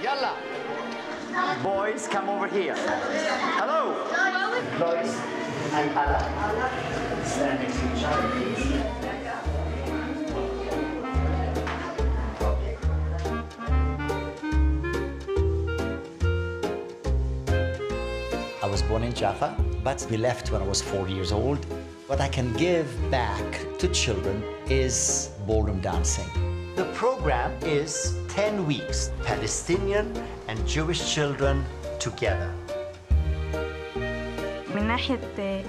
Yalla. Boys, come over here. Hello. Boys and Allah. Stand next to each other, please. I was born in Jaffa, but we left when I was 4 years old. What I can give back to children is ballroom dancing. The program is 10 weeks, Palestinian and Jewish children together. من ناحية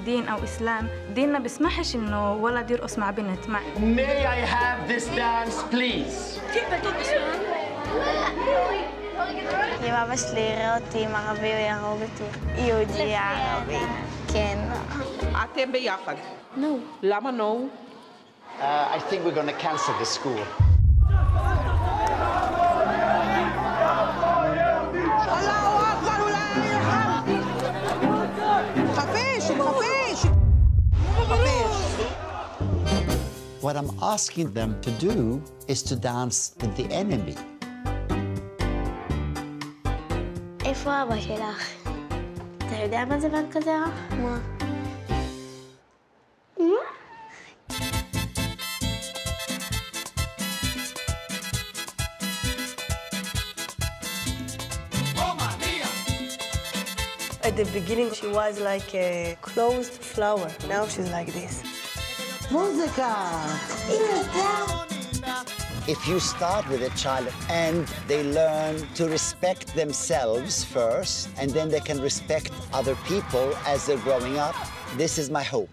دين أو إسلام، ديننا بيسمحش إنه ولد يرقص مع بنت. May I have this dance, please? אבא שלי יראה אותי עם ערבי, הוא יהרוג אותי. יהודי ערבי. כן. אתם ביחד? No. למה no? I think we're going to cancel the school. What I'm asking them to do is to dance with the enemy. איפה אבא שלך? אתה יודע מה זה בנק הזרע? מה? At the beginning, she was like a closed flower. Now she's like this. Musica! If you start with a child and they learn to respect themselves first, and then they can respect other people as they're growing up, this is my hope.